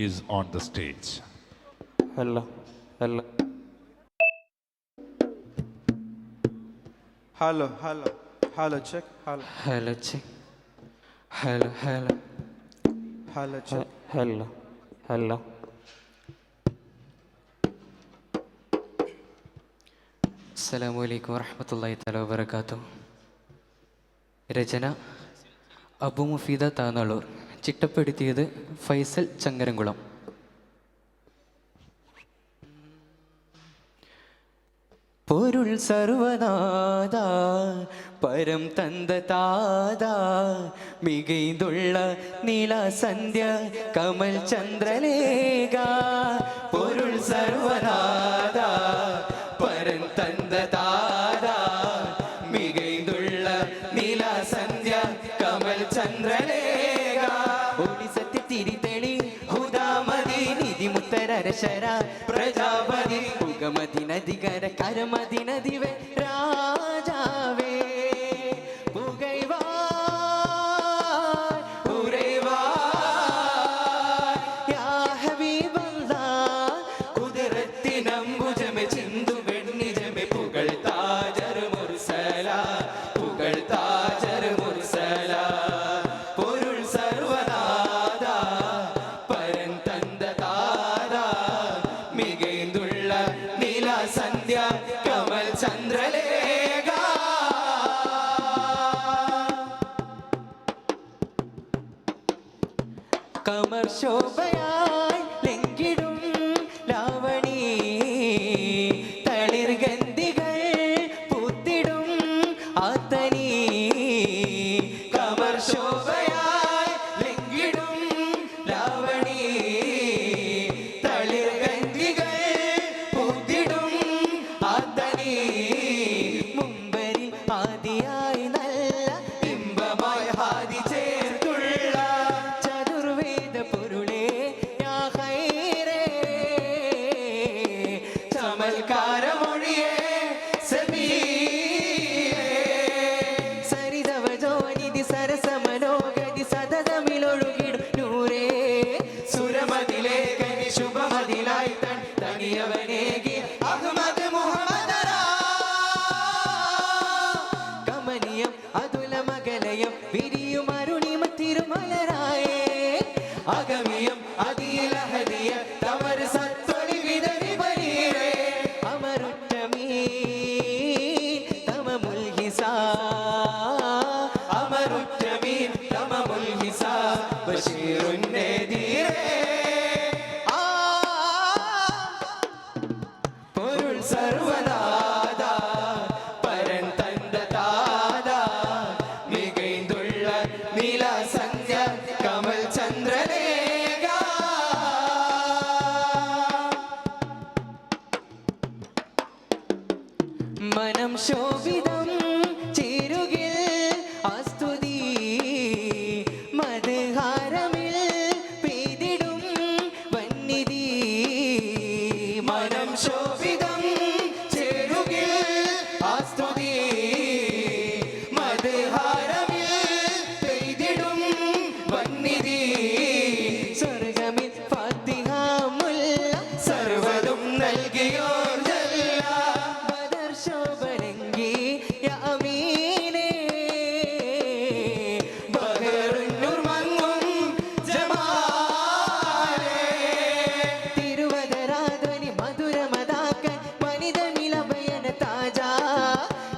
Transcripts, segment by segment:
is on the stage. Hello, hello. Hello, hello, hello, check, hello. Hello, check. Hello, hello. Hello, check. Hello, hello. അസ്സലാമു അലൈക്കും വറഹ്മത്തുള്ളാഹി തആല വബറകാതുഹു. രചന അബു മുഫീദ താനാളൂർ. ചിട്ടപ്പെടുത്തിയത് ഫൈസൽ ചങ്ങരംകുളം. പൊരുൾ സർവനാഥ പരം തந்த താതാ മികൈതുള്ള നീല സന്ധ്യ കമൽ ചന്ദ്രലേഖ. പൊരുൾ സർവനാഥ പരം തந்த താതാ മികൈതുള്ള നീല സന്ധ്യ കമൽ ചന്ദ്രലേഖ. ഒളി സത്യ തിരിതെളി ഹുദാമതി നിധി മുത്തരശര പ്രജാപതി പുകമതി നദികര കരമതി നദിവേ രാജാവേ പുകൈവാ ഉറൈവാ യാ ഹബീബല്ലാഹ് കുദറത്തിനംബുജമെ ചിന്തു വെണ്ണിജമെ പുകൾ താജർ മുർസല പുകൾ താജർ മുർസല. പൊരുൾ സർവനാഥ പരൻ തந்த താതാ മികൈന്തുള്ള നീല സന്ധ്യ കമൽ ചന്ദ്രലേഖ. കമർ ശോഭയായി ലംഘിടും ലാവണി തളിർ ഗന്ധികൾ പൂത്തിടും ആത്തനി. കമർ ശോഭയായി ലംഘിടും ലാവണി തളിർ ഗന്ധികൾ പൂത്തിടും ആത്തനി. മുമ്പരി ആദിയായി നല്ല ഇമ്പമായി ഹാദി ചേർത്തുള്ള ചതുർവേദ പൊരുളേ യാ ഖൈറേ ചമൽക്കാരമൊഴിയേ സമീരേ സരിതവജോനിധി സരസമനോഗതി സതതമിലൊഴുകിടും നൂറേ സുരമതിലേ കനി ശുഭമതിലായി തണിയവനേകി അഹ്മദ് മുഹമ്മദരാ. കമനീയം അതുലമകലയം വിരിയും അരുണിമ തിരുമലരായേ അഗമിയം അതിലഹദിയ തമർ സത്തൊളി വിതറി വരീരേ അമരുറ്റമീ തമമുൽ ഹിസാ അമരുറ്റമീ തമമുൽ ഹിസാ ബശീറുൻ നദീരേ. പൊരുൾ സർവനാഥ പരൻ തந்த താതാ മികൈന്തുള്ള നീല സന്ധ്യ കമൽ ചന്ദ്രലേഖ. മനം ശോഭിതം ചേരുകിൽ ആസ്തുതി മദ്ഹാരമിൽ പെയ്തിടും വന്നിധി. മനം ശോഭിതം ചേരുകിൽ ആസ്തുതി മദ്ഹാരമിൽ പെയ്തിടും വന്നിധി. സ്വർഗമിൽ ഫാത്തിഹ മുല്ല സർവ്വതും നൽകിയോർ ജല്ല ബദർ ശോഭരംഗി യാ അമീനേ ബഹറുന്നൂർ മങ്ങും ജമാലേ. തിരുവദരാധ്വനി മധുരമതാക്കൻ വനിതമിലഭയന താജാ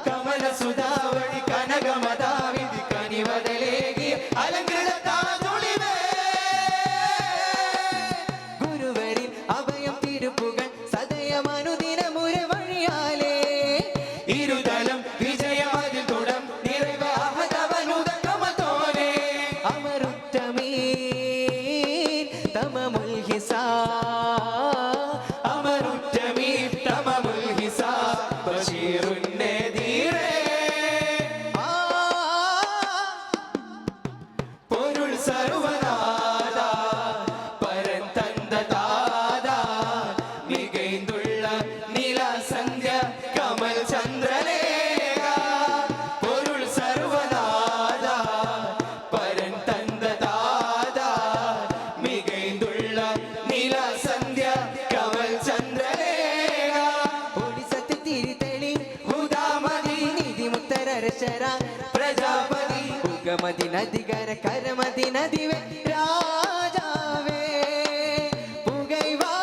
കമല സുധാവഴി കനകമതാവിധി കനിവതലേകി അലങ്കൃത താജൊളിവേ. ഗുരുവരിൽ അഭയം തിരുപ്പുകൾ സദയമനുദിനമുര വഴിയാലേ ഇരുതലം വിജയമതിൽ തുടം നിറവ് അഹദവനുദ കമതോനെ അമരുറ്റമീൻ തമമുൽ ഹിസാ അമരുറ്റമീൻ തമമുൽ ഹിസാ ബശീറുൻ നദീരേ. പൊരുൾ സർവനാഥ പരൻ തந்த താതാ മികൈന്തുള്ള നീല സന്ധ്യ കമൽ ചന്ദ്രലേഖ. പൊരുൾ സർവനാഥ പരൻ തந்த താതാ മികൈന്തുള്ള നീല സന്ധ്യ കമൽ ചന്ദ്രലേഖ ഒളിസത്ത് തിരിതെളി ഹുദാമതി നിധി മുത്തരശര പ്രജാപതി ഉഗമതി നദികര കരമതി നദിവേ രാജാവേ പുകൈവാ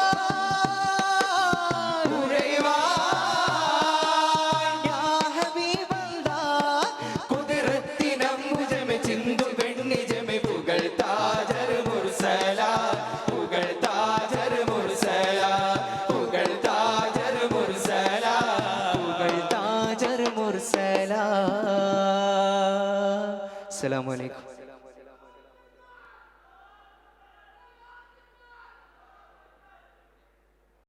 യാ ഹബീബല്ലാഹ് കുതിരത്തിനം മുജമെ ചിന്തു വെണ്ണിജമെ പുകൾ താജർ മുർസല പുകൾ താജർ മുർസല പുകൾ താജർ മുർസല താജർ മുർസല. അസ്സലാമു അലൈക്കും.